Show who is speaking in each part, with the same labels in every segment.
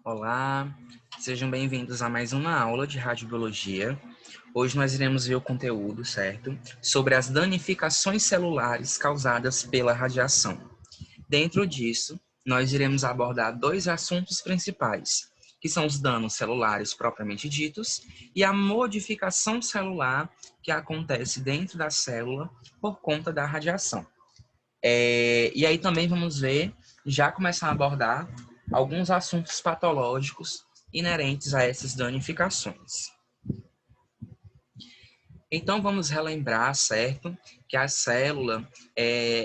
Speaker 1: Olá, sejam bem-vindos a mais uma aula de radiobiologia. Hoje nós iremos ver o conteúdo, certo? Sobre as danificações celulares causadas pela radiação. Dentro disso, nós iremos abordar dois assuntos principais, que são os danos celulares propriamente ditos e a modificação celular que acontece dentro da célula por conta da radiação. E aí também vamos ver, já começar a abordar alguns assuntos patológicos inerentes a essas danificações. Então vamos relembrar, certo, que a célula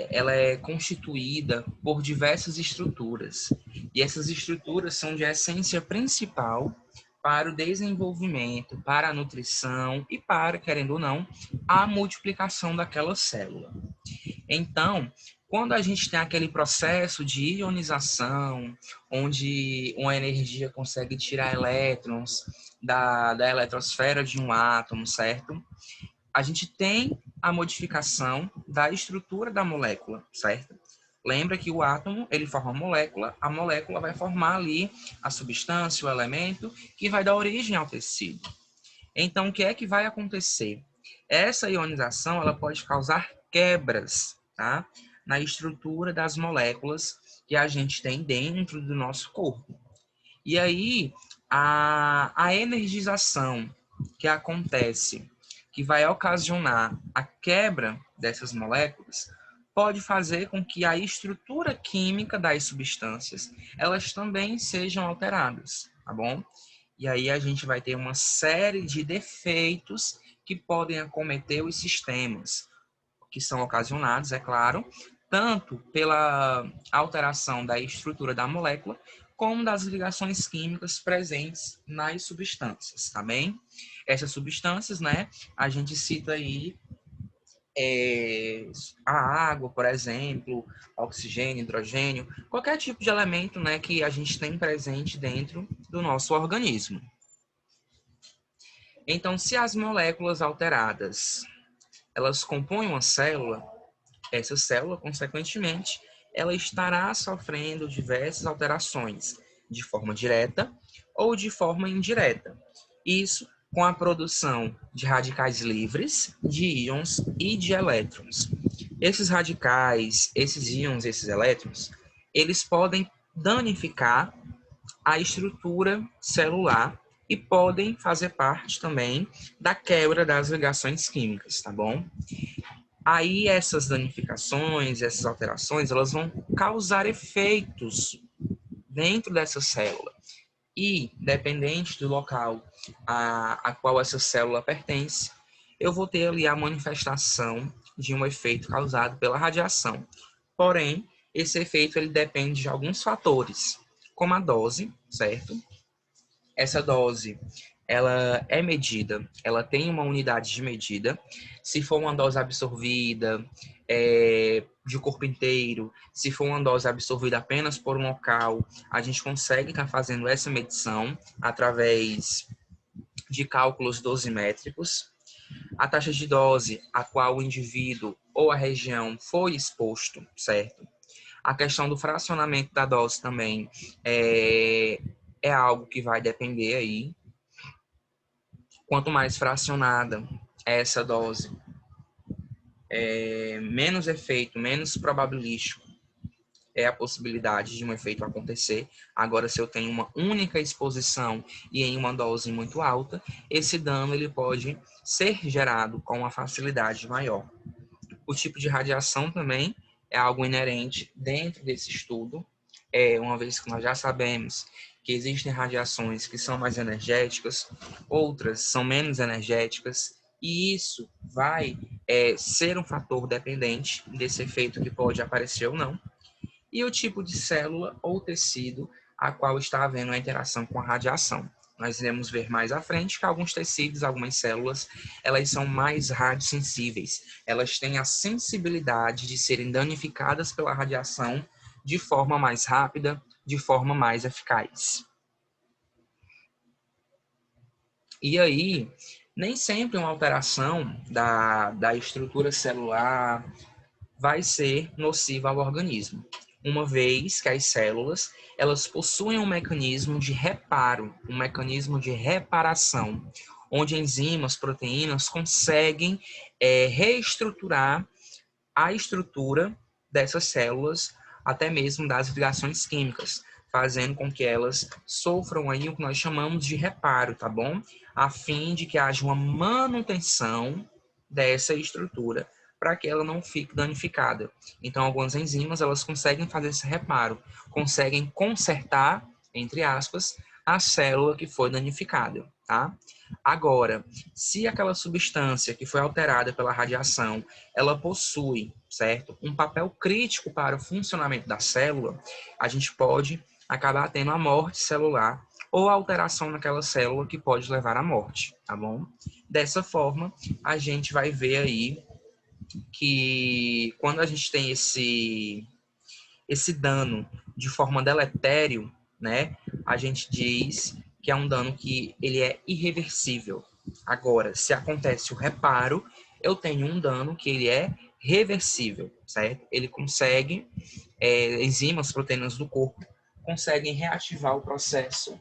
Speaker 1: ela é constituída por diversas estruturas e essas estruturas são de essência principal para o desenvolvimento, para a nutrição e para, querendo ou não, a multiplicação daquela célula. Então, quando a gente tem aquele processo de ionização, onde uma energia consegue tirar elétrons da eletrosfera de um átomo, certo? A gente tem a modificação da estrutura da molécula, certo? Lembra que o átomo, ele forma a molécula vai formar ali a substância, o elemento, que vai dar origem ao tecido. Então, o que é que vai acontecer? Essa ionização, ela pode causar quebras, tá? Na estrutura das moléculas que a gente tem dentro do nosso corpo. E aí, a energização que acontece, que vai ocasionar a quebra dessas moléculas, pode fazer com que a estrutura química das substâncias, elas também sejam alteradas, tá bom? E aí a gente vai ter uma série de defeitos que podem acometer os sistemas, que são ocasionados, é claro, tanto pela alteração da estrutura da molécula, como das ligações químicas presentes nas substâncias, tá bem? Essas substâncias, né, a gente cita aí a água, por exemplo, oxigênio, hidrogênio, qualquer tipo de elemento, né, que a gente tem presente dentro do nosso organismo. Então, se as moléculas alteradas, elas compõem uma célula, essa célula, consequentemente, ela estará sofrendo diversas alterações, de forma direta ou de forma indireta. Isso com a produção de radicais livres, de íons e de elétrons. Esses radicais, esses íons, esses elétrons, eles podem danificar a estrutura celular e podem fazer parte também da quebra das ligações químicas, tá bom? Aí essas danificações, essas alterações, elas vão causar efeitos dentro dessa célula. E, dependente do local a qual essa célula pertence, eu vou ter ali a manifestação de um efeito causado pela radiação. Porém, esse efeito ele depende de alguns fatores, como a dose, certo? Essa dose, ela é medida, ela tem uma unidade de medida. Se for uma dose absorvida de corpo inteiro, se for uma dose absorvida apenas por um local, a gente consegue estar fazendo essa medição através de cálculos dosimétricos. A taxa de dose a qual o indivíduo ou a região foi exposto, certo? A questão do fracionamento da dose também é algo que vai depender aí. Quanto mais fracionada é essa dose, menos efeito, menos probabilístico é a possibilidade de um efeito acontecer. Agora, se eu tenho uma única exposição e em uma dose muito alta, esse dano ele pode ser gerado com uma facilidade maior. O tipo de radiação também é algo inerente dentro desse estudo, uma vez que nós já sabemos que existem radiações que são mais energéticas, outras são menos energéticas, e isso vai ser um fator dependente desse efeito que pode aparecer ou não, e o tipo de célula ou tecido a qual está havendo a interação com a radiação. Nós iremos ver mais à frente que alguns tecidos, algumas células, elas são mais radiosensíveis. Elas têm a sensibilidade de serem danificadas pela radiação de forma mais rápida, de forma mais eficaz. E aí, nem sempre uma alteração da estrutura celular vai ser nociva ao organismo. uma vez que as células elas possuem um mecanismo de reparo, um mecanismo de reparação, onde enzimas, proteínas conseguem reestruturar a estrutura dessas células, até mesmo das ligações químicas, fazendo com que elas sofram aí o que nós chamamos de reparo, tá bom? A fim de que haja uma manutenção dessa estrutura para que ela não fique danificada. Então, algumas enzimas, elas conseguem fazer esse reparo, conseguem consertar, entre aspas, a célula que foi danificada, tá? Agora, se aquela substância que foi alterada pela radiação, ela possui, certo, um papel crítico para o funcionamento da célula, a gente pode acabar tendo a morte celular ou alteração naquela célula que pode levar à morte, tá bom? Dessa forma, a gente vai ver aí que quando a gente tem esse dano de forma deletério, né, a gente diz que é um dano que ele é irreversível. Agora, se acontece o reparo, eu tenho um dano que ele é reversível, certo? Ele consegue, enzimas, proteínas do corpo, conseguem reativar o processo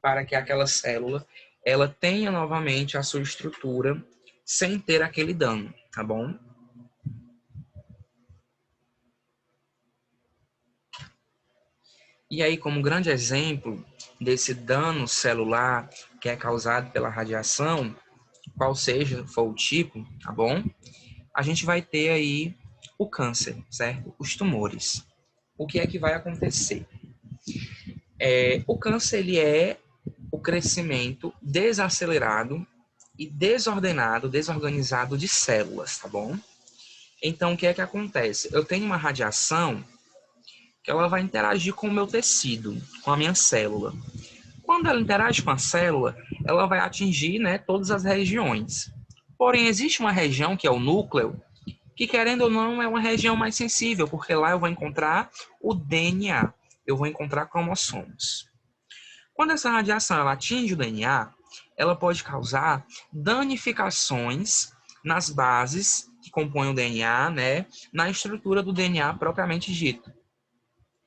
Speaker 1: para que aquela célula ela tenha novamente a sua estrutura sem ter aquele dano, tá bom? E aí, como grande exemplo desse dano celular que é causado pela radiação, qual seja for o tipo, tá bom? A gente vai ter aí o câncer, certo? Os tumores. O que é que vai acontecer? O câncer, ele é o crescimento desacelerado e desordenado, desorganizado de células, tá bom? Então, o que é que acontece? Eu tenho uma radiação que ela vai interagir com o meu tecido, com a minha célula. Quando ela interage com a célula, ela vai atingir, né, todas as regiões. Porém, existe uma região, que é o núcleo, que, querendo ou não, é uma região mais sensível, porque lá eu vou encontrar o DNA, eu vou encontrar cromossomos. Quando essa radiação ela atinge o DNA, ela pode causar danificações nas bases que compõem o DNA, né, na estrutura do DNA propriamente dito.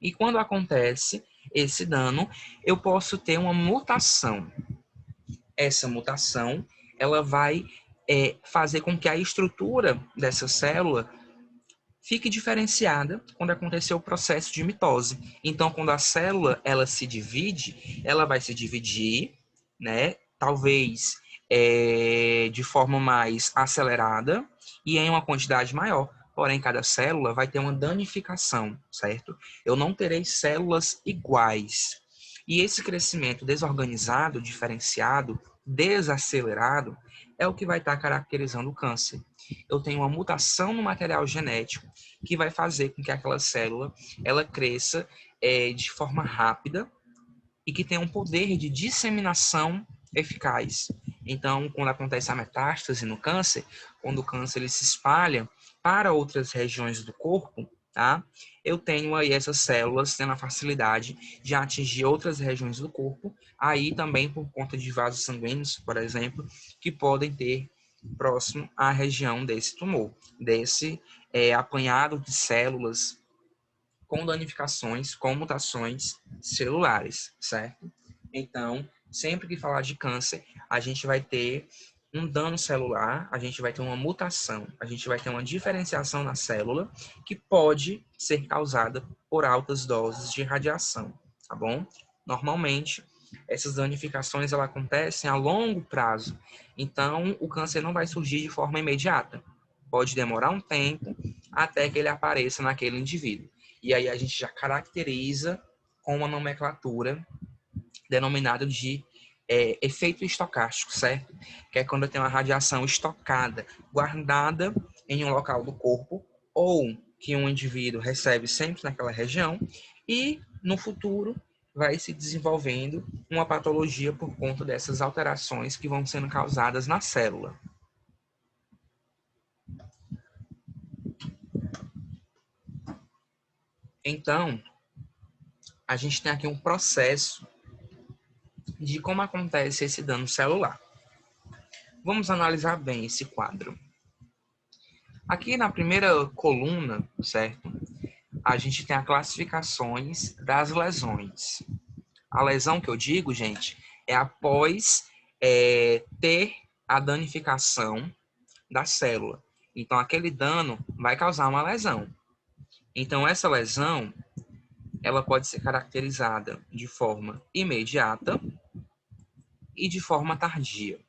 Speaker 1: E quando acontece esse dano, eu posso ter uma mutação. Essa mutação, ela vai fazer com que a estrutura dessa célula fique diferenciada quando acontecer o processo de mitose. Então, quando a célula ela se divide, ela vai se dividir, né? Talvez de forma mais acelerada e em uma quantidade maior. Porém, cada célula vai ter uma danificação, certo? Eu não terei células iguais. E esse crescimento desorganizado, diferenciado, desacelerado, é o que vai estar caracterizando o câncer. Eu tenho uma mutação no material genético que vai fazer com que aquela célula ela cresça de forma rápida e que tenha um poder de disseminação eficaz. Então, quando acontece a metástase no câncer, quando o câncer ele se espalha para outras regiões do corpo, tá? Eu tenho aí essas células tendo a facilidade de atingir outras regiões do corpo, aí também por conta de vasos sanguíneos, por exemplo, que podem ter próximo à região desse tumor, desse apanhado de células com danificações, com mutações celulares, certo? Então, sempre que falar de câncer, a gente vai ter um dano celular, a gente vai ter uma mutação, a gente vai ter uma diferenciação na célula que pode ser causada por altas doses de radiação, tá bom? Normalmente, essas danificações elas acontecem a longo prazo, então o câncer não vai surgir de forma imediata. Pode demorar um tempo até que ele apareça naquele indivíduo. E aí a gente já caracteriza com uma nomenclatura denominada de efeito estocástico, certo? Que é quando eu tenho uma radiação estocada, guardada em um local do corpo, ou que um indivíduo recebe sempre naquela região, e no futuro vai se desenvolvendo uma patologia por conta dessas alterações que vão sendo causadas na célula. Então, a gente tem aqui um processo de como acontece esse dano celular. Vamos analisar bem esse quadro. Aqui na primeira coluna, certo? a gente tem as classificações das lesões. A lesão que eu digo, gente, é após ter a danificação da célula. Então, aquele dano vai causar uma lesão. Então, essa lesão, ela pode ser caracterizada de forma imediata e de forma tardia.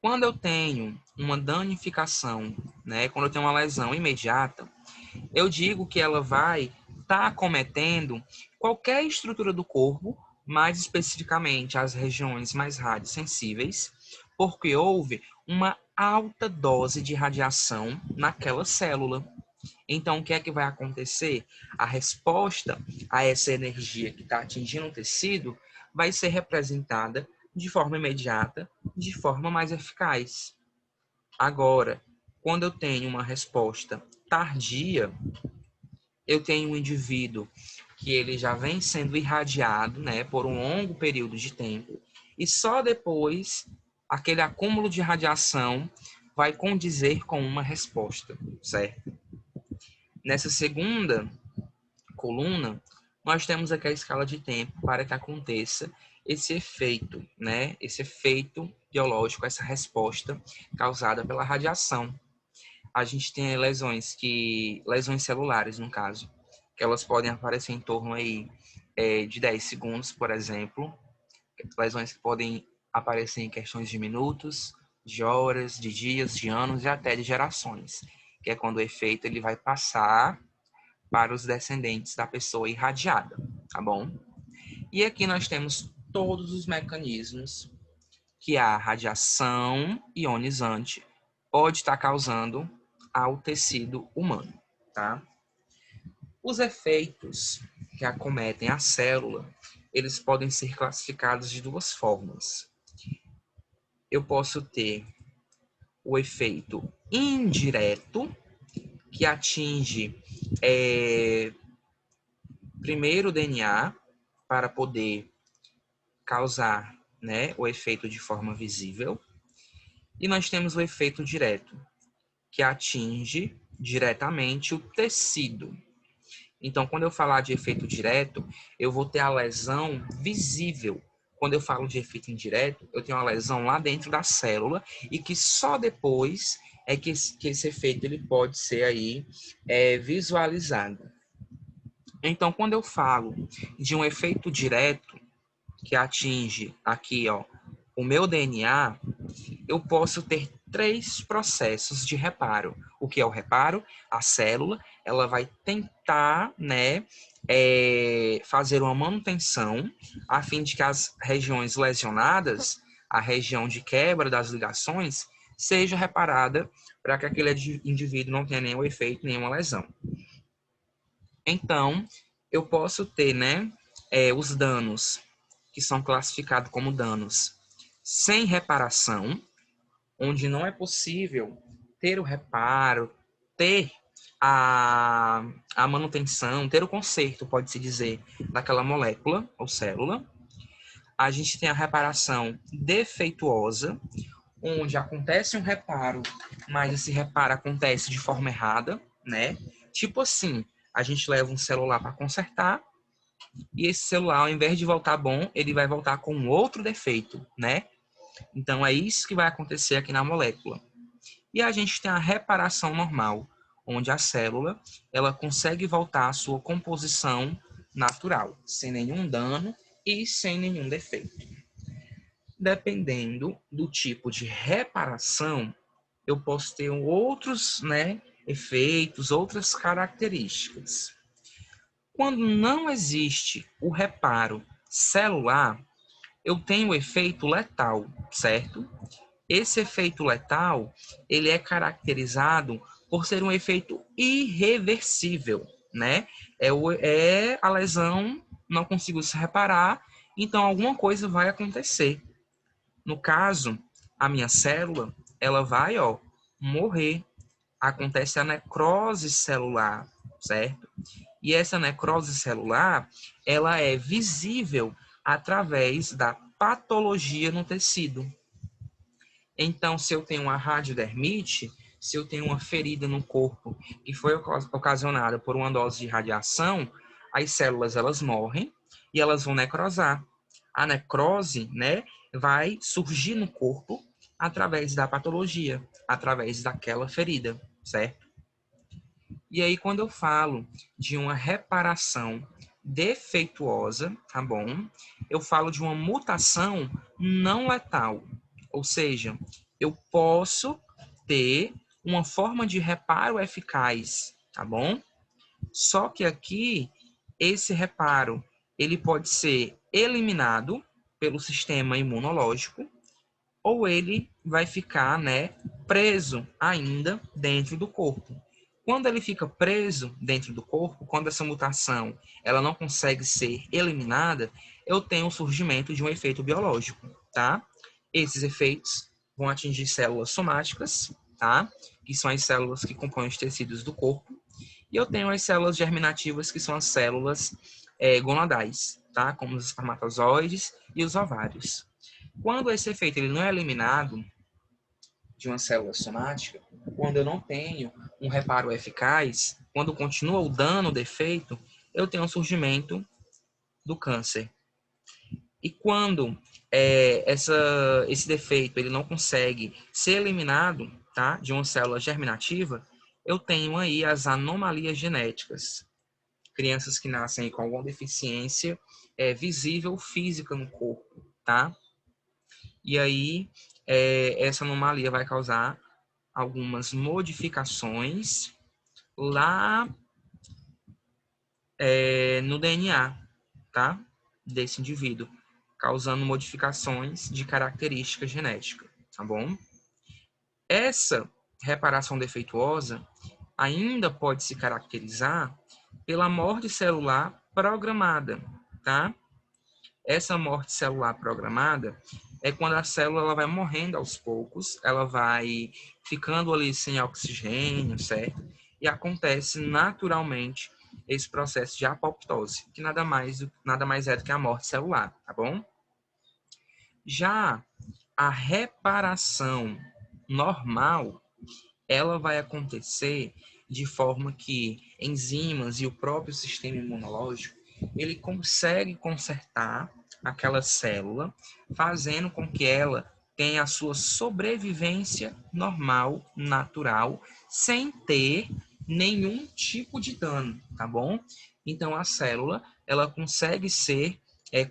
Speaker 1: Quando eu tenho uma danificação, né, quando eu tenho uma lesão imediata, eu digo que ela vai estar acometendo qualquer estrutura do corpo, mais especificamente as regiões mais radiosensíveis, porque houve uma alta dose de radiação naquela célula. Então, o que é que vai acontecer? A resposta a essa energia que está atingindo o tecido vai ser representada de forma imediata, de forma mais eficaz. Agora, quando eu tenho uma resposta tardia, eu tenho um indivíduo que ele já vem sendo irradiado, né, por um longo período de tempo, e só depois aquele acúmulo de radiação vai condizer com uma resposta, certo? Nessa segunda coluna, nós temos aqui a escala de tempo para que aconteça esse efeito, né? Esse efeito biológico, essa resposta causada pela radiação. A gente tem lesões celulares, no caso, que elas podem aparecer em torno aí de 10 segundos, por exemplo. Lesões que podem aparecer em questões de minutos, de horas, de dias, de anos e até de gerações, que é quando o efeito ele vai passar para os descendentes da pessoa irradiada, tá bom? E aqui nós temos todos os mecanismos que a radiação ionizante pode estar causando ao tecido humano, tá? Os efeitos que acometem a célula, eles podem ser classificados de duas formas. Eu posso ter o efeito indireto, que atinge primeiro o DNA para poder causar, né, o efeito de forma visível. E nós temos o efeito direto, que atinge diretamente o tecido. Então, quando eu falar de efeito direto, eu vou ter a lesão visível. Quando eu falo de efeito indireto, eu tenho uma lesão lá dentro da célula e que só depois é que esse efeito ele pode ser aí visualizado. Então, quando eu falo de um efeito direto que atinge aqui, ó, o meu DNA, eu posso ter 3 processos de reparo. O que é o reparo? A célula, ela vai tentar, né, fazer uma manutenção a fim de que as regiões lesionadas, a região de quebra das ligações, seja reparada para que aquele indivíduo não tenha nenhum efeito, nenhuma lesão. Então, eu posso ter, né, os danos que são classificados como danos sem reparação, onde não é possível ter o reparo, ter a manutenção, ter o conserto, pode-se dizer, daquela molécula ou célula. A gente tem a reparação defeituosa, onde acontece um reparo, mas esse reparo acontece de forma errada, né? Tipo assim, a gente leva um celular para consertar e esse celular, ao invés de voltar bom, ele vai voltar com um outro defeito, né? Então, é isso que vai acontecer aqui na molécula. E a gente tem a reparação normal, onde a célula ela consegue voltar à sua composição natural, sem nenhum dano e sem nenhum defeito. Dependendo do tipo de reparação, eu posso ter outros, né, efeitos, outras características. Quando não existe o reparo celular, eu tenho o efeito letal, certo? Esse efeito letal, ele é caracterizado por ser um efeito irreversível, né? A lesão não conseguiu se reparar, então alguma coisa vai acontecer. No caso, a minha célula, ela vai, morrer. Acontece a necrose celular, certo? E essa necrose celular, ela é visível através da patologia no tecido. Então, se eu tenho uma radiodermite, se eu tenho uma ferida no corpo que foi ocasionada por uma dose de radiação, as células elas morrem e elas vão necrosar. A necrose, né, vai surgir no corpo através da patologia, através daquela ferida, certo? E aí, quando eu falo de uma reparação defeituosa, tá bom? Eu falo de uma mutação não letal. Ou seja, eu posso ter uma forma de reparo eficaz, tá bom? Só que aqui, esse reparo, ele pode ser eliminado pelo sistema imunológico ou ele vai ficar, né, preso ainda dentro do corpo. Quando ele fica preso dentro do corpo, quando essa mutação ela não consegue ser eliminada, eu tenho o surgimento de um efeito biológico, tá? Esses efeitos vão atingir células somáticas, tá? Que são as células que compõem os tecidos do corpo. E eu tenho as células germinativas, que são as células gonadais, tá? Como os espermatozoides e os ovários. Quando esse efeito ele não é eliminado de uma célula somática, quando eu não tenho um reparo eficaz, quando continua o dano, o defeito, eu tenho o surgimento do câncer. E quando esse defeito ele não consegue ser eliminado, tá, de uma célula germinativa, eu tenho aí as anomalias genéticas. Crianças que nascem com alguma deficiência visível física no corpo, tá? E aí, essa anomalia vai causar algumas modificações lá no DNA, tá? Desse indivíduo, causando modificações de característica genética, tá bom? Essa reparação defeituosa ainda pode se caracterizar pela morte celular programada, tá? Essa morte celular programada é quando a célula ela vai morrendo aos poucos, ela vai ficando ali sem oxigênio, certo? E acontece naturalmente esse processo de apoptose, que nada mais é do que a morte celular, tá bom? Já a reparação normal, ela vai acontecer de forma que enzimas e o próprio sistema imunológico, ele consegue consertar aquela célula, fazendo com que ela tenha a sua sobrevivência normal, natural, sem ter nenhum tipo de dano, tá bom? Então a célula, ela consegue ser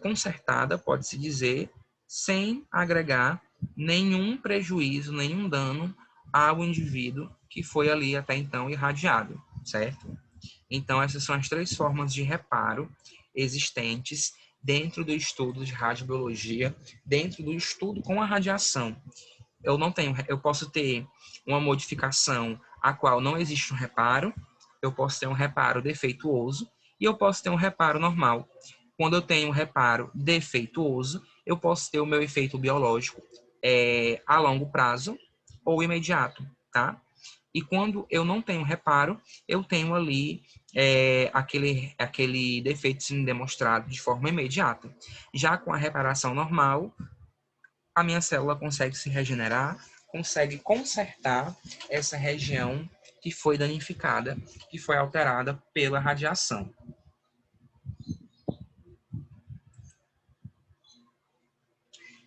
Speaker 1: consertada, pode-se dizer, sem agregar nenhum prejuízo, nenhum dano ao indivíduo que foi ali até então irradiado, certo? Então, essas são as três formas de reparo existentes dentro do estudo de radiobiologia, dentro do estudo com a radiação. Eu posso ter uma modificação a qual não existe um reparo, eu posso ter um reparo defeituoso e eu posso ter um reparo normal. Quando eu tenho um reparo defeituoso, eu posso ter o meu efeito biológico a longo prazo ou imediato, tá? E quando eu não tenho reparo, eu tenho ali aquele defeito sendo demonstrado de forma imediata. Já com a reparação normal, a minha célula consegue se regenerar, consegue consertar essa região que foi danificada, que foi alterada pela radiação.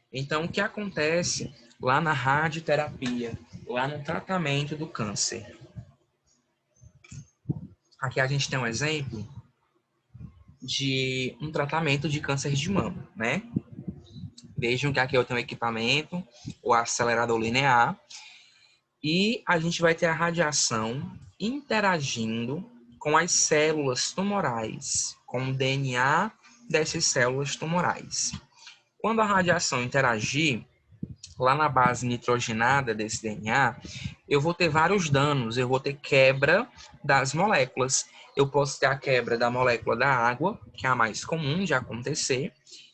Speaker 1: Então, o que acontece lá na radioterapia, lá no tratamento do câncer? Aqui a gente tem um exemplo de um tratamento de câncer de mama, né? Vejam que aqui eu tenho um equipamento, o acelerador linear, e a gente vai ter a radiação interagindo com as células tumorais, com o DNA dessas células tumorais. Quando a radiação interagir, lá na base nitrogenada desse DNA, eu vou ter vários danos, eu vou ter quebra das moléculas. Eu posso ter a quebra da molécula da água, que é a mais comum de acontecer,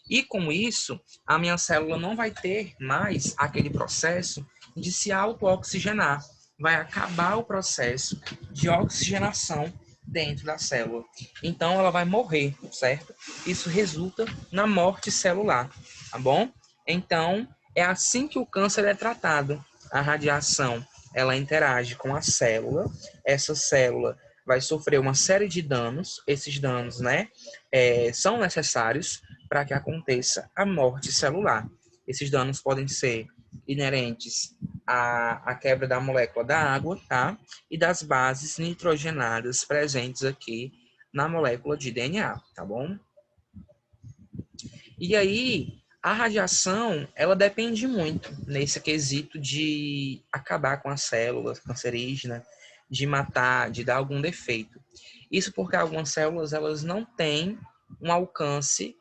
Speaker 1: e com isso, a minha célula não vai ter mais aquele processo de se auto-oxigenar. Vai acabar o processo de oxigenação dentro da célula. Então, ela vai morrer, certo? Isso resulta na morte celular, tá bom? Então, é assim que o câncer é tratado. A radiação ela interage com a célula, essa célula vai sofrer uma série de danos, esses danos, né, são necessários para que aconteça a morte celular. Esses danos podem ser inerentes à quebra da molécula da água, tá? E das bases nitrogenadas presentes aqui na molécula de DNA, tá bom? E aí, a radiação, ela depende muito nesse quesito de acabar com as células cancerígenas, de matar, de dar algum defeito. Isso porque algumas células, elas não têm um alcance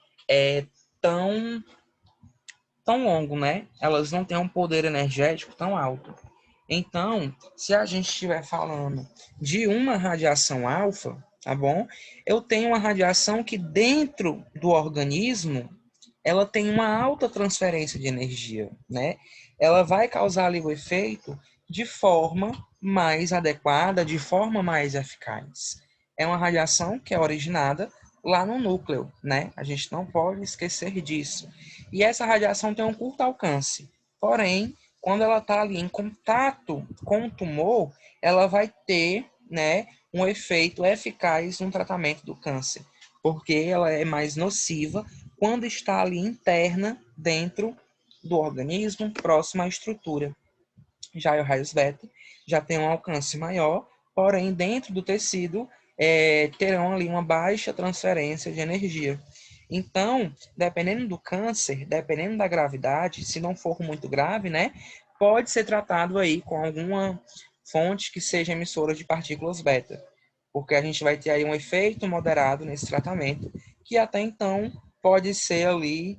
Speaker 1: tão, tão longo, né? Elas não têm um poder energético tão alto. Então, se a gente estiver falando de uma radiação alfa, tá bom? Eu tenho uma radiação que dentro do organismo ela tem uma alta transferência de energia, né? Ela vai causar ali o efeito de forma mais adequada, de forma mais eficaz. É uma radiação que é originada lá no núcleo, né? A gente não pode esquecer disso. E essa radiação tem um curto alcance. Porém, quando ela está ali em contato com o tumor, ela vai ter, né, um efeito eficaz no tratamento do câncer, porque ela é mais nociva quando está ali interna dentro do organismo, próximo à estrutura. Já o raios beta já tem um alcance maior, porém dentro do tecido terão ali uma baixa transferência de energia. Então, dependendo do câncer, dependendo da gravidade, se não for muito grave, né, pode ser tratado aí com alguma fonte que seja emissora de partículas beta, porque a gente vai ter aí um efeito moderado nesse tratamento, que até então pode ser ali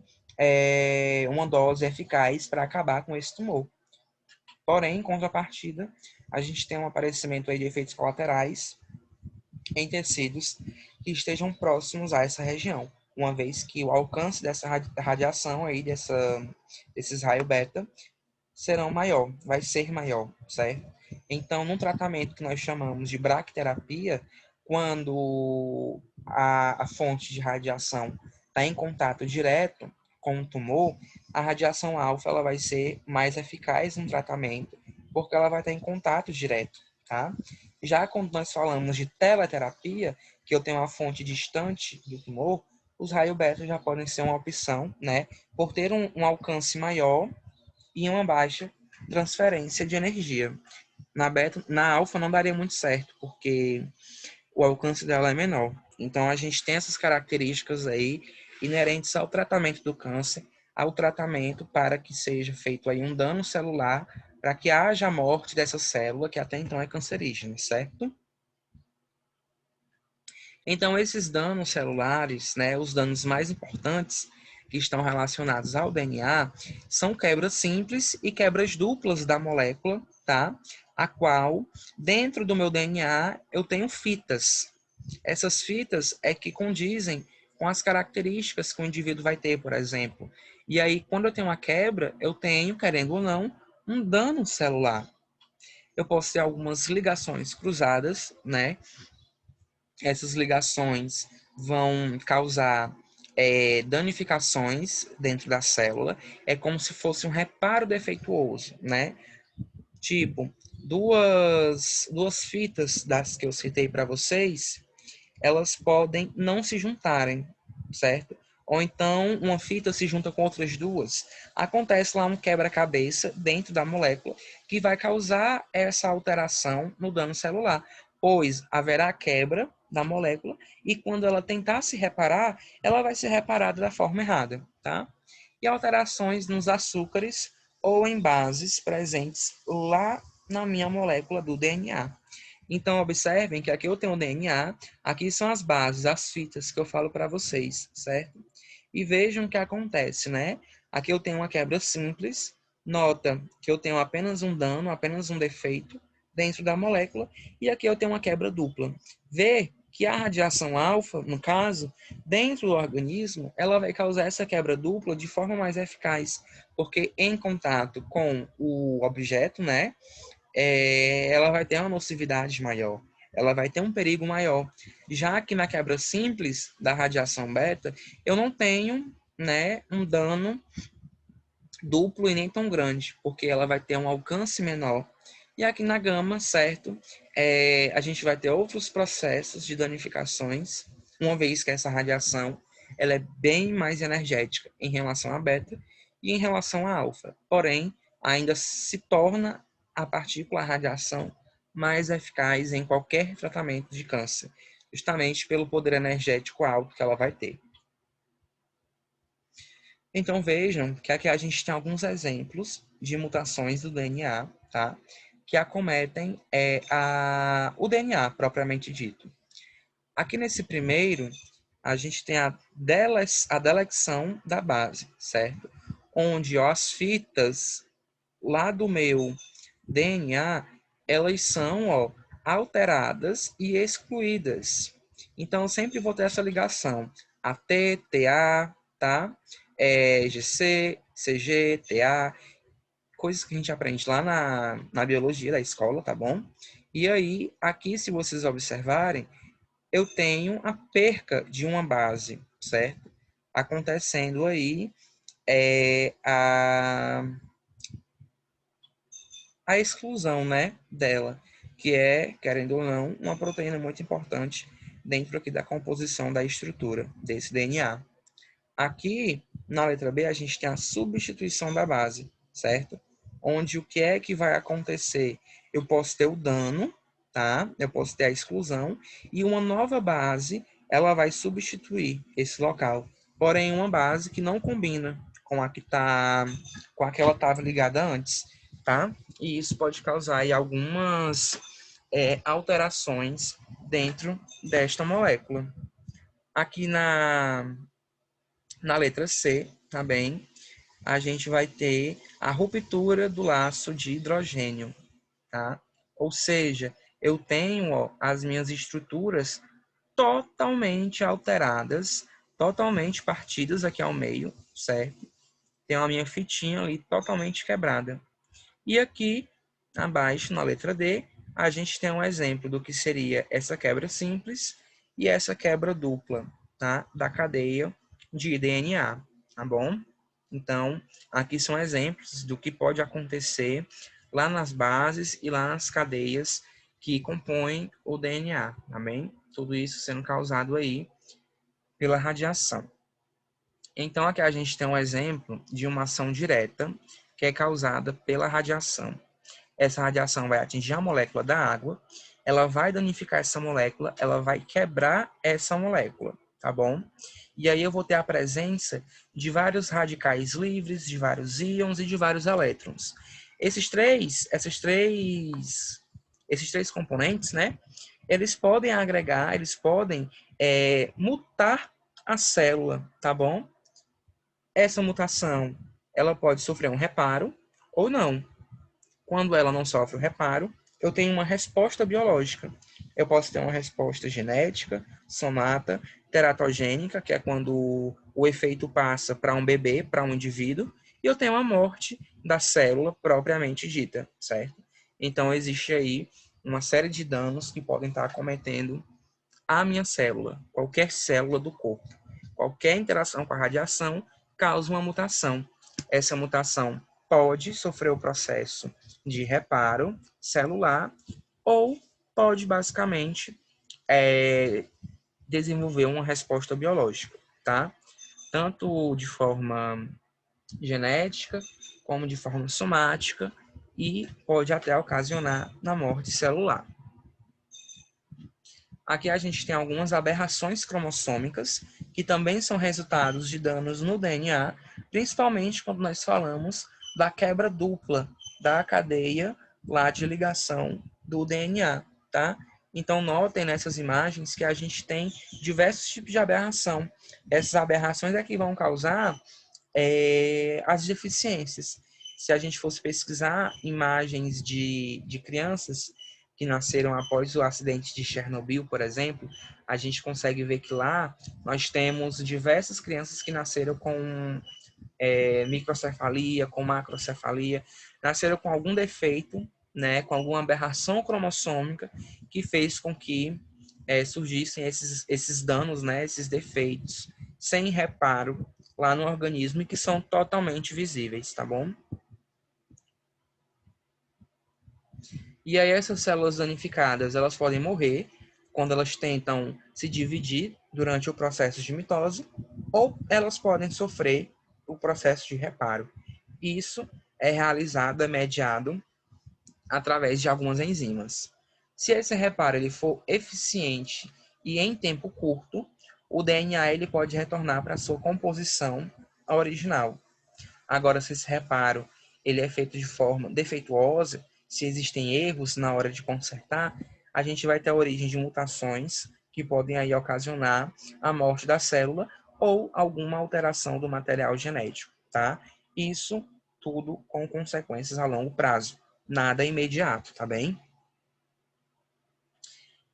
Speaker 1: uma dose eficaz para acabar com esse tumor. Porém, em contrapartida, a gente tem um aparecimento aí de efeitos colaterais em tecidos que estejam próximos a essa região, uma vez que o alcance dessa radiação aí, desses raios beta, serão maior, vai ser maior, certo? Então, num tratamento que nós chamamos de braquiterapia, quando a fonte de radiação está em contato direto com o tumor, a radiação alfa ela vai ser mais eficaz no tratamento, porque ela vai estar em contato direto, tá? Já quando nós falamos de teleterapia, que eu tenho uma fonte distante do tumor, os raios beta já podem ser uma opção, né? Por ter um alcance maior e uma baixa transferência de energia. Na alfa não daria muito certo, porque o alcance dela é menor. Então a gente tem essas características aí inerentes ao tratamento do câncer, ao tratamento para que seja feito aí um dano celular, para que haja a morte dessa célula que até então é cancerígena, certo? Então esses danos celulares, né, os danos mais importantes que estão relacionados ao DNA são quebras simples e quebras duplas da molécula, tá? A qual, dentro do meu DNA, eu tenho fitas. Essas fitas é que condizem com as características que o indivíduo vai ter, por exemplo. E aí, quando eu tenho uma quebra, eu tenho, querendo ou não, um dano celular. Eu posso ter algumas ligações cruzadas, né? Essas ligações vão causar danificações dentro da célula. É como se fosse um reparo defeituoso, né? Tipo, duas fitas das que eu citei para vocês, elas podem não se juntarem, certo? Ou então uma fita se junta com outras duas. Acontece lá um quebra-cabeça dentro da molécula que vai causar essa alteração no dano celular, pois haverá quebra da molécula e quando ela tentar se reparar, ela vai ser reparada da forma errada, tá? E alterações nos açúcares ou em bases presentes lá na minha molécula do DNA. Então, observem que aqui eu tenho o DNA, aqui são as bases, as fitas que eu falo para vocês, certo? E vejam o que acontece, né? Aqui eu tenho uma quebra simples, nota que eu tenho apenas um dano, apenas um defeito dentro da molécula, e aqui eu tenho uma quebra dupla. Vê que a radiação alfa, no caso, dentro do organismo, ela vai causar essa quebra dupla de forma mais eficaz, porque em contato com o objeto, né? Ela vai ter uma nocividade maior, ela vai ter um perigo maior. Já que na quebra simples da radiação beta, eu não tenho, né, um dano duplo e nem tão grande, porque ela vai ter um alcance menor. E aqui na gama, certo, a gente vai ter outros processos de danificações, uma vez que essa radiação ela é bem mais energética em relação à beta e em relação à alfa. Porém, ainda se torna a partícula a radiação mais eficaz em qualquer tratamento de câncer, justamente pelo poder energético alto que ela vai ter. Então vejam que aqui a gente tem alguns exemplos de mutações do DNA, tá? Que acometem o DNA propriamente dito. Aqui nesse primeiro, a gente tem a delexão da base, certo? Onde ó, as fitas lá do meu DNA, elas são alteradas e excluídas. Então, eu sempre vou ter essa ligação. AT, TA, tá? GC, CG, TA, coisas que a gente aprende lá na biologia da escola, tá bom? E aí, aqui, se vocês observarem, eu tenho a perca de uma base, certo? Acontecendo aí a exclusão, né, dela, que é, querendo ou não, uma proteína muito importante dentro aqui da composição da estrutura desse DNA. Aqui, na letra B, a gente tem a substituição da base, certo? Onde o que é que vai acontecer? Eu posso ter o dano, tá? Eu posso ter a exclusão e uma nova base, ela vai substituir esse local. Porém, uma base que não combina com a que tá, com a que ela estava ligada antes, tá? E isso pode causar aí algumas alterações dentro desta molécula. Aqui na letra C, também, a gente vai ter a ruptura do laço de hidrogênio, tá? Ou seja, eu tenho as minhas estruturas totalmente alteradas, totalmente partidas aqui ao meio, certo? Tenho a minha fitinha ali totalmente quebrada. E aqui, abaixo, na letra D, a gente tem um exemplo do que seria essa quebra simples e essa quebra dupla, tá? Da cadeia de DNA, tá bom? Então, aqui são exemplos do que pode acontecer lá nas bases e lá nas cadeias que compõem o DNA, tá bem? Tudo isso sendo causado aí pela radiação. Então, aqui a gente tem um exemplo de uma ação direta que é causada pela radiação. Essa radiação vai atingir a molécula da água, ela vai danificar essa molécula, ela vai quebrar essa molécula, tá bom? E aí eu vou ter a presença de vários radicais livres, de vários íons e de vários elétrons. Esses três componentes, né? Eles podem agregar, eles podem mutar a célula, tá bom? Essa mutação, ela pode sofrer um reparo ou não. Quando ela não sofre o reparo, eu tenho uma resposta biológica. Eu posso ter uma resposta genética, somata, teratogênica, que é quando o efeito passa para um bebê, para um indivíduo, e eu tenho a morte da célula propriamente dita, certo? Então, existe aí uma série de danos que podem estar acometendo a minha célula, qualquer célula do corpo. Qualquer interação com a radiação causa uma mutação. Essa mutação pode sofrer o processo de reparo celular ou pode basicamente desenvolver uma resposta biológica, tá? Tanto de forma genética como de forma somática e pode até ocasionar na morte celular. Aqui a gente tem algumas aberrações cromossômicas, que também são resultados de danos no DNA, principalmente quando nós falamos da quebra dupla da cadeia lá de ligação do DNA, tá? Então, notem nessas imagens que a gente tem diversos tipos de aberração. Essas aberrações é que vão causar as deficiências. Se a gente fosse pesquisar imagens de crianças que nasceram após o acidente de Chernobyl, por exemplo, a gente consegue ver que lá nós temos diversas crianças que nasceram com microcefalia, com macrocefalia, nasceram com algum defeito, né, com alguma aberração cromossômica que fez com que surgissem esses danos, né, esses defeitos, sem reparo lá no organismo e que são totalmente visíveis, tá bom? E aí essas células danificadas, elas podem morrer quando elas tentam se dividir durante o processo de mitose, ou elas podem sofrer o processo de reparo. Isso é realizado, é mediado através de algumas enzimas. Se esse reparo ele for eficiente e em tempo curto, o DNA ele pode retornar para sua composição original. Agora, se esse reparo ele é feito de forma defeituosa, se existem erros na hora de consertar, a gente vai ter a origem de mutações que podem aí ocasionar a morte da célula ou alguma alteração do material genético, tá? Isso tudo com consequências a longo prazo, nada imediato, tá bem?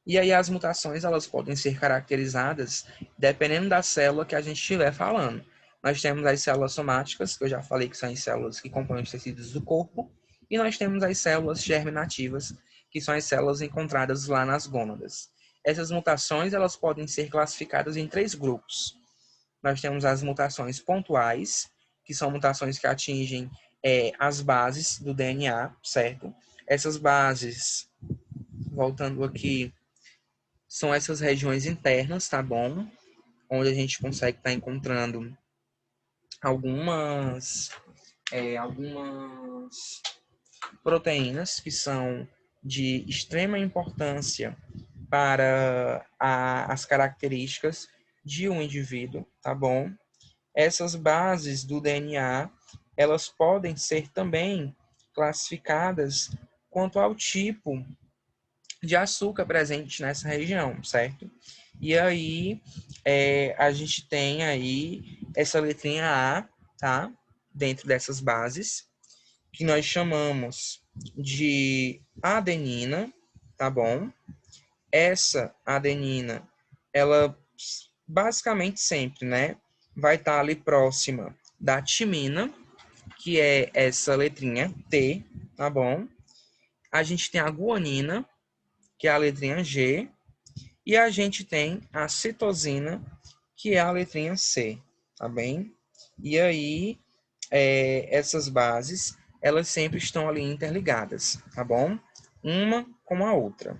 Speaker 1: E aí as mutações elas podem ser caracterizadas dependendo da célula que a gente estiver falando. Nós temos as células somáticas, que eu já falei que são as células que compõem os tecidos do corpo, e nós temos as células germinativas, que são as células encontradas lá nas gônadas. Essas mutações elas podem ser classificadas em três grupos. Nós temos as mutações pontuais, que são mutações que atingem as bases do DNA, certo? Essas bases, voltando aqui, são essas regiões internas, tá bom? Onde a gente consegue estar encontrando algumas, algumas proteínas que são de extrema importância para as características de um indivíduo, tá bom? Essas bases do DNA, elas podem ser também classificadas quanto ao tipo de açúcar presente nessa região, certo? E aí a gente tem aí essa letrinha A, tá? Dentro dessas bases, que nós chamamos de adenina, tá bom? Essa adenina, ela basicamente sempre, né, vai estar ali próxima da timina, que é essa letrinha T, tá bom? A gente tem a guanina, que é a letrinha G, e a gente tem a citosina, que é a letrinha C, tá bem? E aí, essas bases, elas sempre estão ali interligadas, tá bom? Uma com a outra.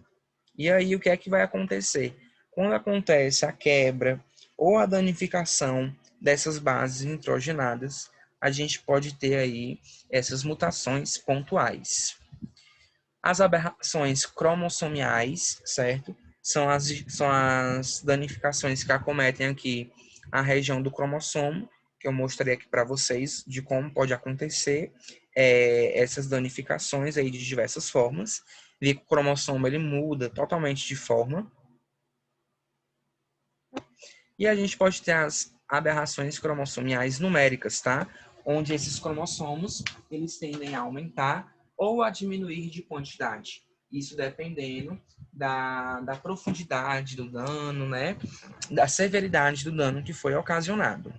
Speaker 1: E aí, o que é que vai acontecer? Quando acontece a quebra ou a danificação dessas bases nitrogenadas, a gente pode ter aí essas mutações pontuais. As aberrações cromossomiais, certo? São as danificações que acometem aqui a região do cromossomo, que eu mostrei aqui para vocês de como pode acontecer essas danificações aí de diversas formas. Vê que o cromossomo ele muda totalmente de forma. E a gente pode ter as aberrações cromossomiais numéricas, tá? Onde esses cromossomos eles tendem a aumentar ou a diminuir de quantidade. Isso dependendo da profundidade do dano, né? Da severidade do dano que foi ocasionado.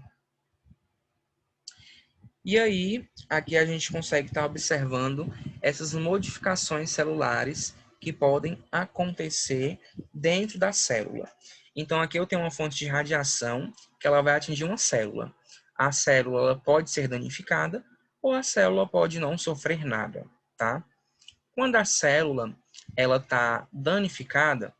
Speaker 1: E aí, aqui a gente consegue estar observando essas modificações celulares que podem acontecer dentro da célula. Então, aqui eu tenho uma fonte de radiação que ela vai atingir uma célula. A célula pode ser danificada ou a célula pode não sofrer nada, tá? Quando a célula ela está danificada,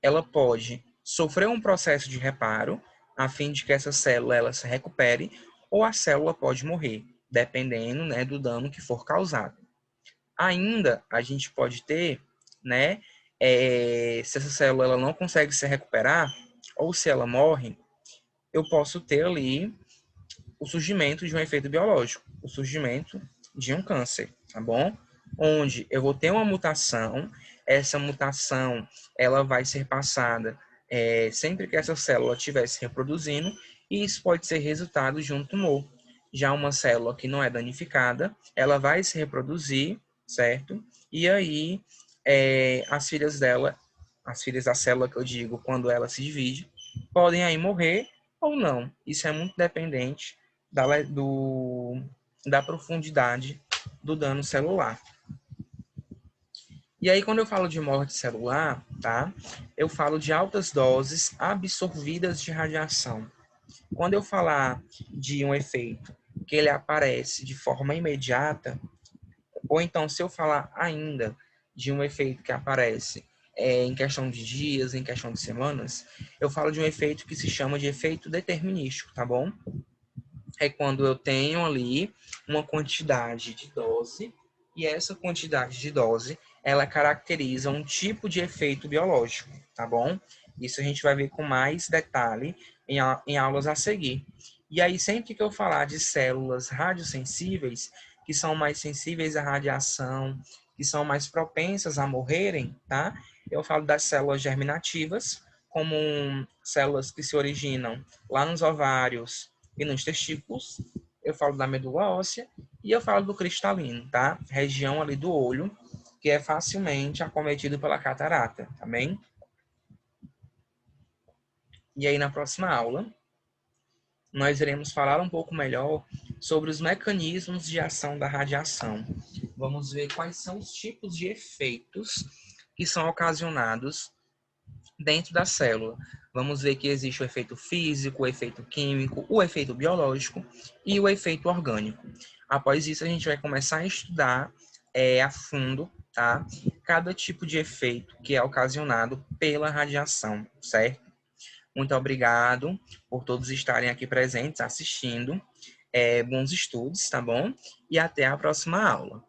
Speaker 1: ela pode sofrer um processo de reparo a fim de que essa célula ela se recupere ou a célula pode morrer, dependendo, né, do dano que for causado. Ainda a gente pode ter, né, se essa célula ela não consegue se recuperar ou se ela morre, eu posso ter ali o surgimento de um efeito biológico, o surgimento de um câncer, tá bom? Onde eu vou ter uma mutação, essa mutação ela vai ser passada sempre que essa célula estiver se reproduzindo, e isso pode ser resultado de um tumor. Já uma célula que não é danificada, ela vai se reproduzir, certo? E aí as filhas dela, as filhas da célula que eu digo, quando ela se divide, podem aí morrer ou não. Isso é muito dependente da profundidade do dano celular. E aí, quando eu falo de morte celular, tá? Eu falo de altas doses absorvidas de radiação. Quando eu falar de um efeito que ele aparece de forma imediata, ou então se eu falar ainda de um efeito que aparece em questão de dias, em questão de semanas, eu falo de um efeito que se chama de efeito determinístico, tá bom? É quando eu tenho ali uma quantidade de dose e essa quantidade de dose, ela caracteriza um tipo de efeito biológico, tá bom? Isso a gente vai ver com mais detalhe em aulas a seguir. E aí, sempre que eu falar de células radiosensíveis, que são mais sensíveis à radiação, que são mais propensas a morrerem, tá? Eu falo das células germinativas, como células que se originam lá nos ovários e nos testículos. Eu falo da medula óssea e eu falo do cristalino, tá? Região ali do olho, que é facilmente acometido pela catarata, tá bem? E aí, na próxima aula, nós iremos falar um pouco melhor sobre os mecanismos de ação da radiação. Vamos ver quais são os tipos de efeitos que são ocasionados dentro da célula. Vamos ver que existe o efeito físico, o efeito químico, o efeito biológico e o efeito orgânico. Após isso, a gente vai começar a estudar a fundo, tá? Cada tipo de efeito que é ocasionado pela radiação, certo? Muito obrigado por todos estarem aqui presentes, assistindo. Bons estudos, tá bom? E até a próxima aula.